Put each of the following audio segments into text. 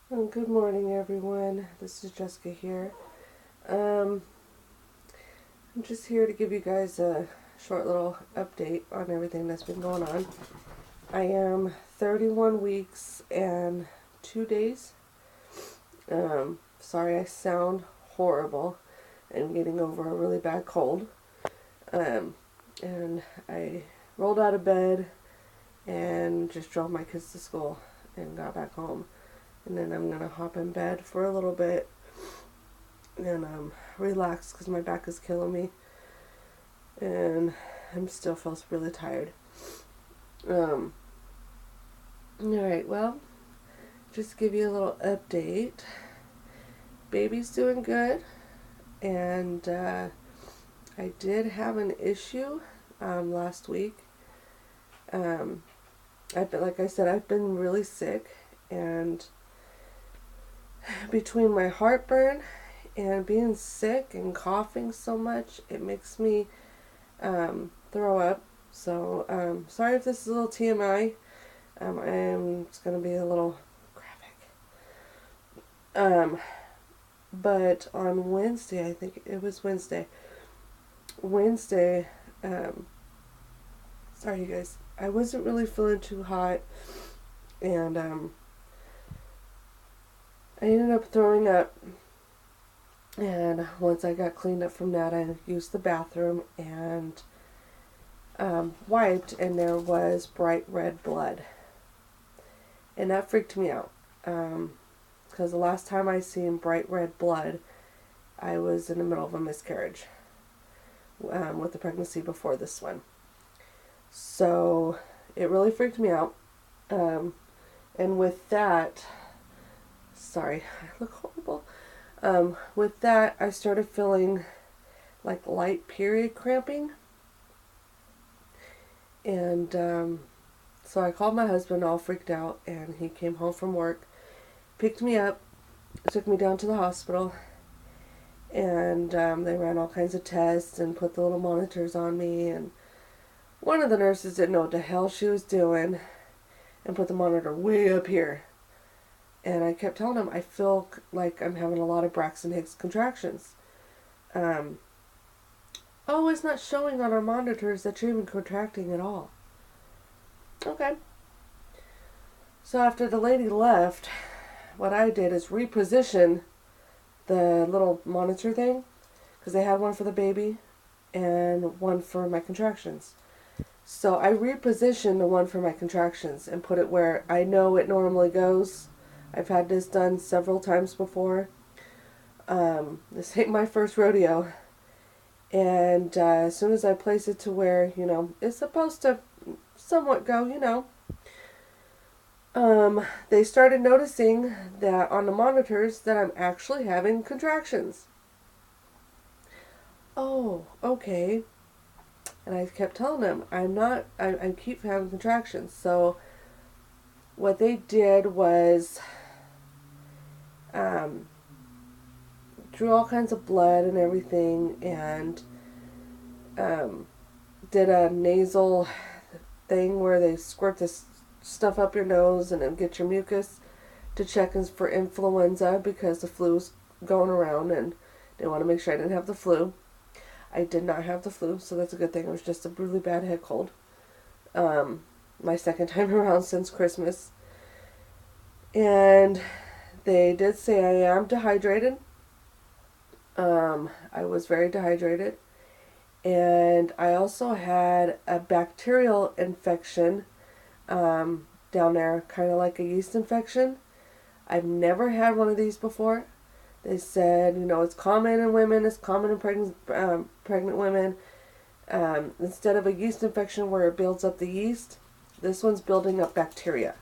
Good morning, everyone. This is Jessica here. Um, I'm just here to give you guys a short little update on everything that's been going on. I am 31 weeks and 2 days. Sorry, I sound horrible. I'm getting over a really bad cold. Um, and I rolled out of bed and just drove my kids to school and got back home. And then I'm gonna hop in bed for a little bit and relax because my back is killing me and I'm still feels really tired. All right, well, just give you a little update. Baby's doing good, and I did have an issue last week. Um, like I said, I've been really sick, and between my heartburn and being sick and coughing so much, it makes me throw up. So, sorry if this is a little TMI. It's going to be a little graphic. Um, but on Wednesday, I think it was Wednesday, um, sorry you guys, I wasn't really feeling too hot, and I ended up throwing up. And once I got cleaned up from that, I used the bathroom and wiped, and there was bright red blood. And that freaked me out. Because the last time I seen bright red blood, I was in the middle of a miscarriage with the pregnancy before this one. So it really freaked me out. And with that, sorry, I look horrible. With that, I started feeling like light period cramping. And so I called my husband all freaked out, and he came home from work, picked me up, took me down to the hospital, and they ran all kinds of tests and put the little monitors on me. And one of the nurses didn't know what the hell she was doing and put the monitor way up here. And I kept telling him, I feel like I'm having a lot of Braxton Hicks contractions. Um, oh, it's not showing on our monitors that you're even contracting at all. Okay. So after the lady left, what I did is reposition the little monitor thing, because they had one for the baby and one for my contractions. So I repositioned the one for my contractions and put it where I know it normally goes. I've had this done several times before. This ain't my first rodeo. And as soon as I place it to where, it's supposed to somewhat go, they started noticing that on the monitors that I'm actually having contractions. Oh, okay. And I kept telling them, I keep having contractions. So what they did was drew all kinds of blood and everything, and did a nasal thing where they squirt this stuff up your nose and then get your mucus to check for influenza, because the flu's going around and they want to make sure I didn't have the flu. I did not have the flu, so that's a good thing. It was just a really bad head cold. My second time around since Christmas. And they did say I am dehydrated. I was very dehydrated. And I also had a bacterial infection down there, kind of like a yeast infection. I've never had one of these before. They said, it's common in women, it's common in pregnant women. Instead of a yeast infection where it builds up the yeast, this one's building up bacteria.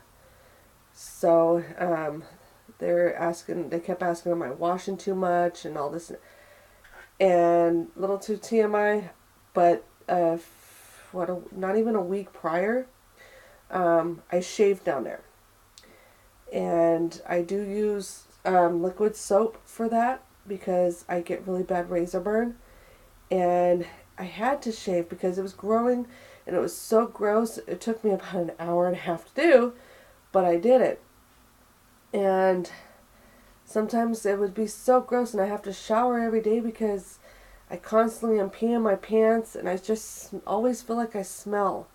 So they kept asking, am I washing too much and all this. And little too TMI, but not even a week prior, I shaved down there. And I do use liquid soap for that because I get really bad razor burn. And I had to shave because it was growing and it was so gross. It took me about an hour and a half to do, but I did it. And sometimes it would be so gross, and I have to shower every day because I constantly am peeing my pants, and I just always feel like I smell,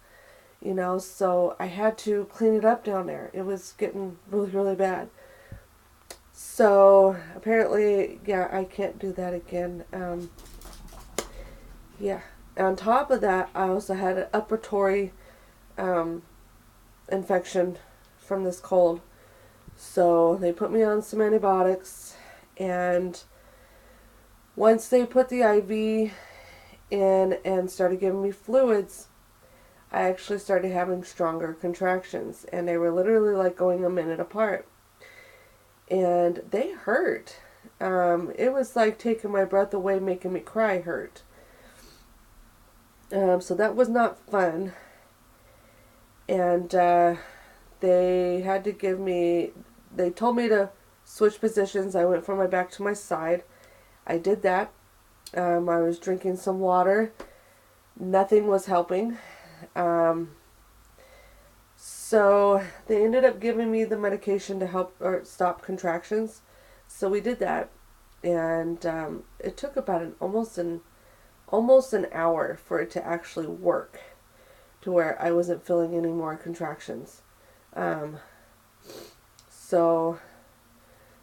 so I had to clean it up down there. It was getting really, really bad. So apparently, yeah, I can't do that again. Yeah. On top of that, I also had an respiratory infection from this cold. So they put me on some antibiotics, and once they put the IV in and started giving me fluids, I actually started having stronger contractions, and they were literally like going a minute apart. And they hurt. It was like taking my breath away, making me cry hurt. So that was not fun. And they had to they told me to switch positions. I went from my back to my side. I did that. I was drinking some water. Nothing was helping. So they ended up giving me the medication to help or stop contractions. So we did that, and it took about almost an hour for it to actually work, to where I wasn't feeling any more contractions. So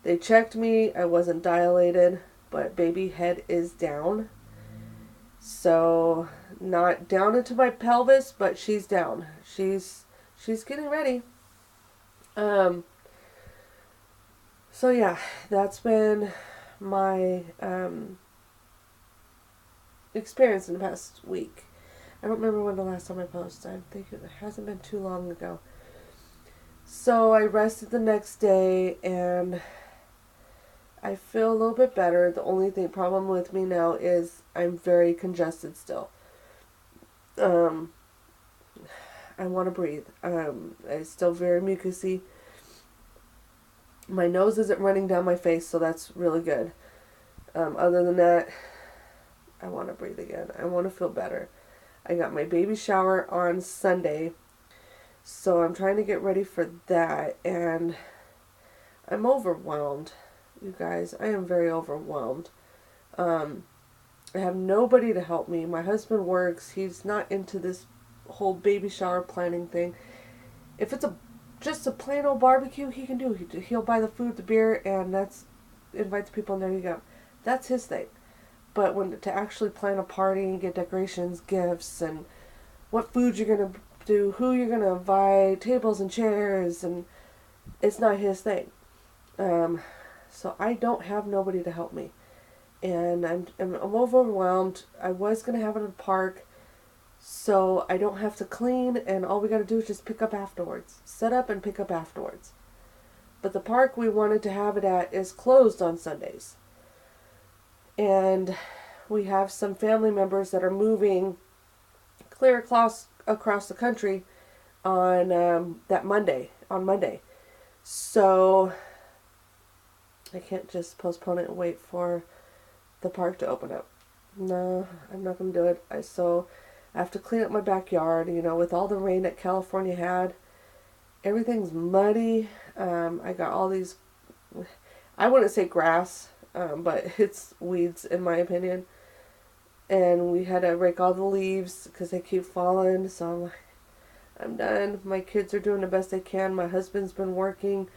they checked me. I wasn't dilated, but baby head is down. So not down into my pelvis, but she's down. She's getting ready. So yeah, that's been my experience in the past week. I don't remember when the last time I posted. I think it hasn't been too long ago. So I rested the next day, and I feel a little bit better. The only problem with me now is I'm very congested still. I want to breathe. It's still very mucousy. My nose isn't running down my face, so that's really good. Other than that, I want to breathe again. I want to feel better. I got my baby shower on Sunday, so I'm trying to get ready for that, and I'm overwhelmed, you guys. I am very overwhelmed. I have nobody to help me. My husband works. He's not into this whole baby shower planning thing. If it's just a plain old barbecue, he can do. He'll buy the food, the beer, and invite the people, and there you go. That's his thing. But to actually plan a party and get decorations, gifts, and what food you're going to do, who you're going to invite, tables and chairs, and it's not his thing. So I don't have nobody to help me. And I'm overwhelmed. I was going to have it at a park, so I don't have to clean, and all we got to do is just pick up afterwards. Set up and pick up afterwards. But the park we wanted to have it at is closed on Sundays. And we have some family members that are moving clear across the country on on Monday. So I can't just postpone it and wait for the park to open up. No, I'm not going to do it. I have to clean up my backyard, with all the rain that California had. Everything's muddy. I got all these, I wouldn't say grass, but it's weeds in my opinion. And we had to rake all the leaves because they keep falling. So I'm like, I'm done. My kids are doing the best they can. My husband's been working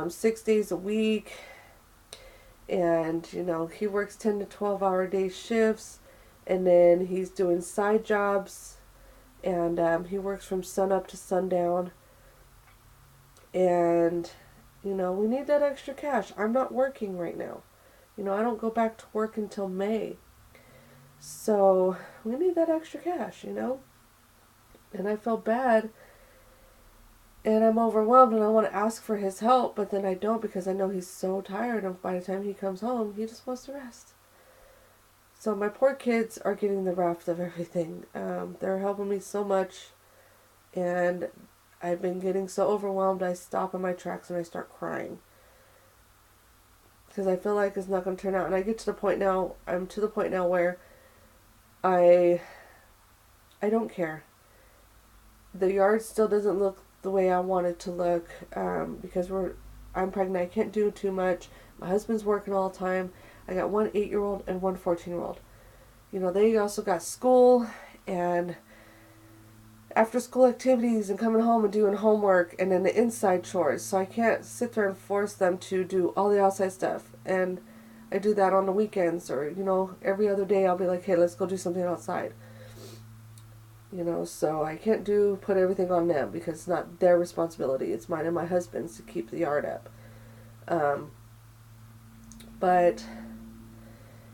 6 days a week. And, he works 10 to 12 hour day shifts. And then he's doing side jobs. And he works from sun up to sundown. And, we need that extra cash. I'm not working right now. I don't go back to work until May. So we need that extra cash, And I felt bad. And I'm overwhelmed, and I want to ask for his help, but then I don't, because I know he's so tired, and by the time he comes home, he just wants to rest. So my poor kids are getting the raft of everything. They're helping me so much, and I've been getting so overwhelmed, I stop in my tracks and I start crying. Because I feel like it's not going to turn out. And I'm to the point now where I don't care. The yard still doesn't look the way I want it to look, because I'm pregnant. I can't do too much. My husband's working all the time. I got one 8-year-old and one 14-year-old. You know, they also got school and after school activities and coming home and doing homework and then the inside chores. So I can't sit there and force them to do all the outside stuff. And I do that on the weekends or, you know, every other day I'll be like, hey, let's go do something outside. You know, so I can't put everything on them because it's not their responsibility. It's mine and my husband's to keep the yard up. But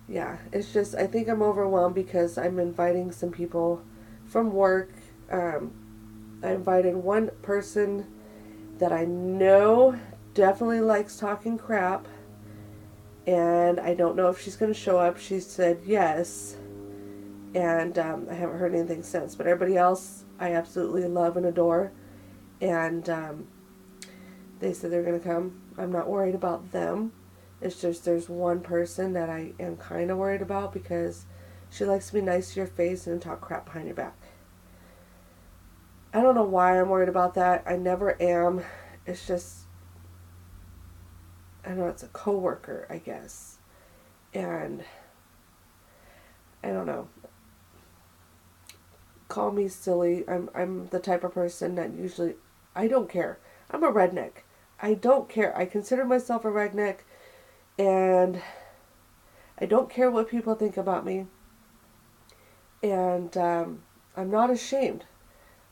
yeah, it's just, I think I'm overwhelmed because I'm inviting some people from work. I invited one person that I know definitely likes talking crap, and I don't know if she's going to show up. She said yes, and I haven't heard anything since. But everybody else I absolutely love and adore, and they said they're going to come. I'm not worried about them. It's just there's one person that I am kind of worried about because she likes to be nice to your face and talk crap behind your back. I don't know why I'm worried about that. I never am. It's just, I don't know, it's a coworker, I guess. And I don't know. Call me silly. I'm the type of person that usually, I don't care. I'm a redneck. I don't care. I consider myself a redneck, and I don't care what people think about me. And I'm not ashamed.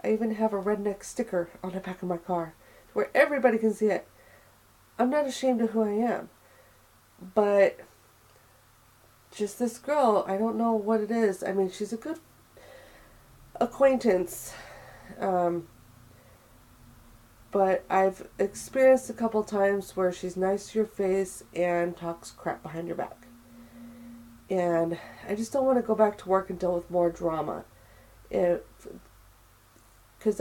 I even have a redneck sticker on the back of my car where everybody can see it. I'm not ashamed of who I am. But just this girl, I don't know what it is. I mean, she's a good acquaintance. But I've experienced a couple times where she's nice to your face and talks crap behind your back. And I just don't want to go back to work and deal with more drama. Because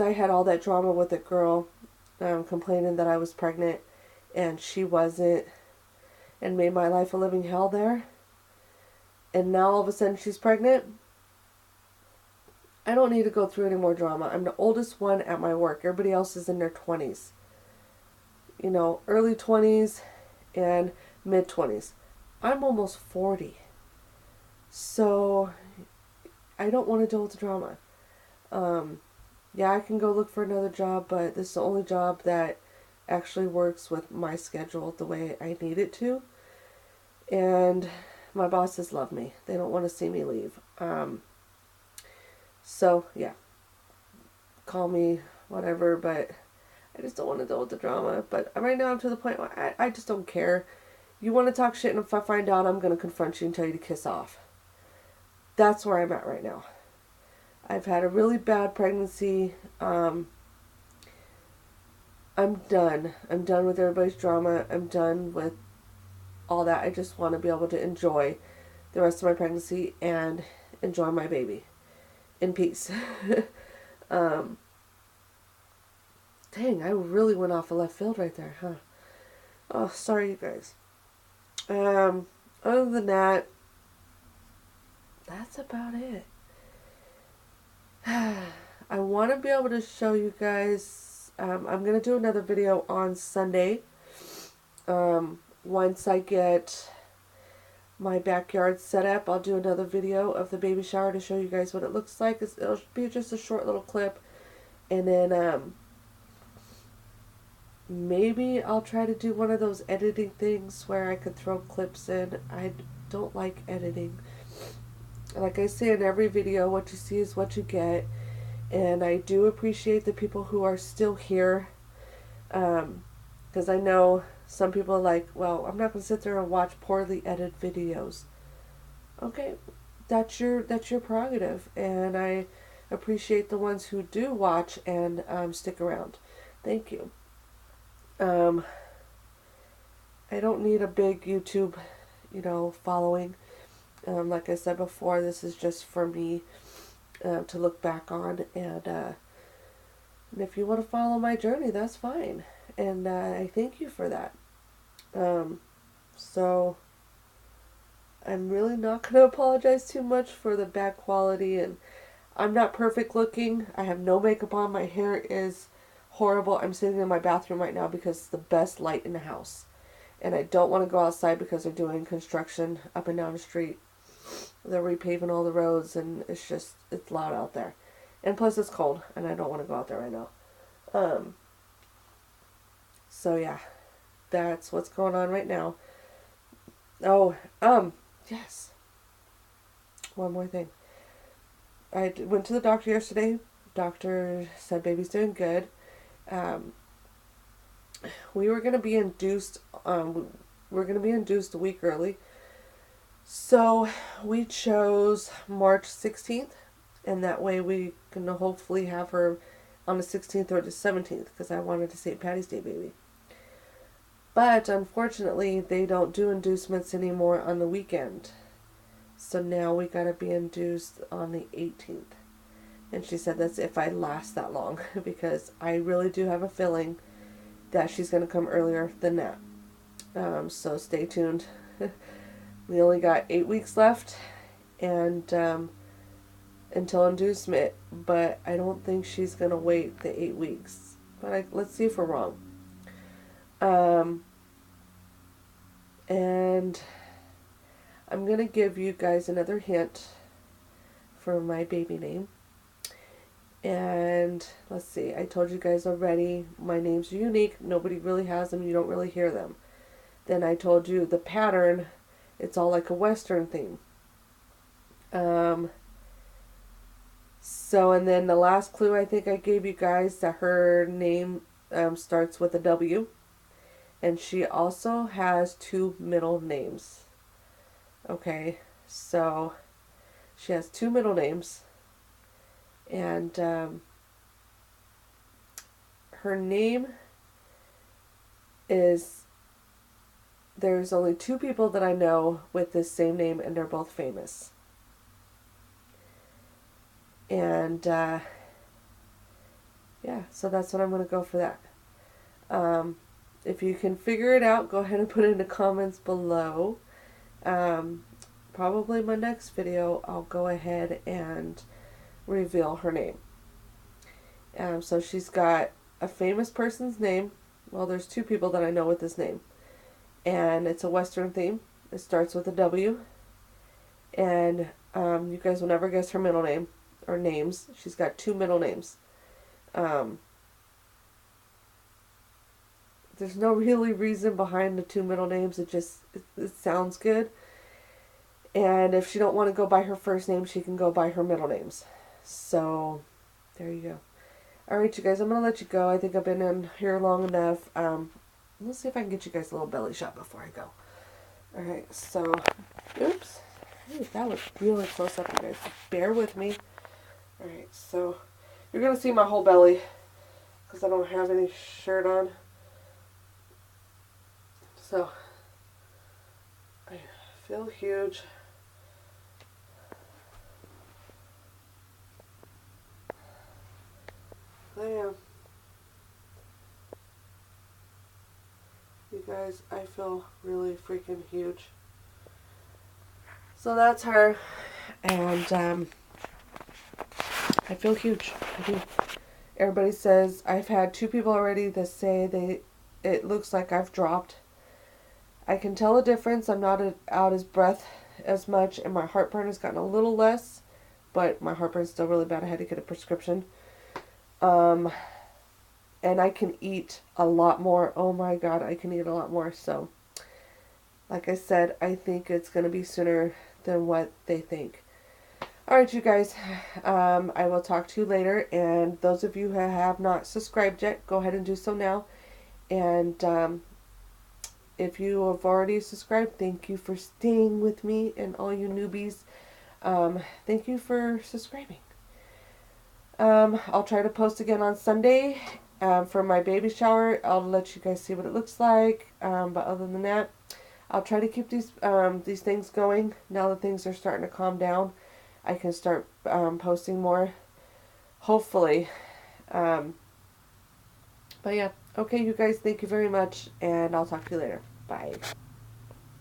I had all that drama with a girl complaining that I was pregnant and she wasn't, and made my life a living hell there. And now all of a sudden she's pregnant. I don't need to go through any more drama. I'm the oldest one at my work. Everybody else is in their 20s. You know, early 20s and mid 20s. I'm almost 40. So I don't want to deal with the drama. Yeah, I can go look for another job, but this is the only job that actually works with my schedule the way I need it to. And my bosses love me. They don't want to see me leave. So, yeah. Call me, whatever, but I just don't want to deal with the drama. But right now I'm to the point where I just don't care. You want to talk shit, and if I find out, I'm going to confront you and tell you to kiss off. That's where I'm at right now. I've had a really bad pregnancy. I'm done. I'm done with everybody's drama. I'm done with all that. I just want to be able to enjoy the rest of my pregnancy and enjoy my baby in peace. Dang, I really went off of left field right there, huh? Oh, sorry, you guys. Other than that, that's about it. I want to be able to show you guys. I'm going to do another video on Sunday. Once I get my backyard set up, I'll do another video of the baby shower to show you guys what it looks like. It'll be just a short little clip. And then maybe I'll try to do one of those editing things where I could throw clips in. I don't like editing. Like I say in every video, what you see is what you get. And I do appreciate the people who are still here. Because I know some people are like, well, I'm not going to sit there and watch poorly edited videos. Okay, that's your prerogative. And I appreciate the ones who do watch and stick around. Thank you. I don't need a big YouTube, following. Like I said before, this is just for me to look back on, and if you want to follow my journey, that's fine, and I thank you for that. So I'm really not going to apologize too much for the bad quality, and I'm not perfect looking. I have no makeup on. My hair is horrible. I'm sitting in my bathroom right now because it's the best light in the house. And I don't want to go outside because they're doing construction up and down the street. They're repaving all the roads, and it's loud out there. And plus it's cold, and I don't want to go out there right now. So yeah, that's what's going on right now. Oh, yes. One more thing. I went to the doctor yesterday. Doctor said baby's doing good. We were gonna be induced. We're gonna be induced a week early. So we chose March 16th, and that way we can hopefully have her on the 16th or the 17th, because I wanted to St. Patty's Day baby. But unfortunately, they don't do inducements anymore on the weekend. So now we gotta be induced on the 18th. And she said that's if I last that long, because I really do have a feeling that she's gonna come earlier than that. So stay tuned. We only got 8 weeks left, and until inducement, but I don't think she's gonna wait the 8 weeks. But let's see if we're wrong. And I'm gonna give you guys another hint for my baby name. And let's see, I told you guys already, my names are unique. Nobody really has them. You don't really hear them. Then I told you the pattern, it's all like a Western theme. So, and then the last clue I think I gave you guys, that her name starts with a W. And she also has 2 middle names. Okay, so she has 2 middle names. And her name is, there's only 2 people that I know with this same name, and they're both famous. And yeah, so that's what I'm going to go for that. If you can figure it out, go ahead and put it in the comments below. Probably my next video, I'll go ahead and reveal her name. So she's got a famous person's name. Well, there's 2 people that I know with this name. And it's a Western theme. It starts with a W. And you guys will never guess her middle name or names. She's got 2 middle names. There's no really reason behind the 2 middle names. It sounds good. And if she don't want to go by her first name, she can go by her middle names. So, there you go. Alright, you guys, I'm going to let you go. I think I've been in here long enough. Let's see if I can get you guys a little belly shot before I go. Alright, so, oops. Hey, that was really close up, you guys. Bear with me. Alright, so, you're going to see my whole belly, because I don't have any shirt on. So, I feel huge. I am. You guys, I feel really freaking huge. So that's her, and I feel huge. I do. Everybody says, I've had 2 people already that say it looks like I've dropped. I can tell a difference. I'm not out as breath as much, and my heartburn has gotten a little less, but my heartburn's still really bad. I had to get a prescription. And I can eat a lot more. Oh my God, I can eat a lot more. So, like I said, I think it's going to be sooner than what they think. Alright, you guys, I will talk to you later, and those of you who have not subscribed yet, go ahead and do so now. And if you have already subscribed, thank you for staying with me, and all you newbies, thank you for subscribing. I'll try to post again on Sunday for my baby shower. I'll let you guys see what it looks like, but other than that, I'll try to keep these things going. Now that things are starting to calm down, I can start posting more, hopefully. But yeah, okay, you guys, thank you very much, and I'll talk to you later. Bye.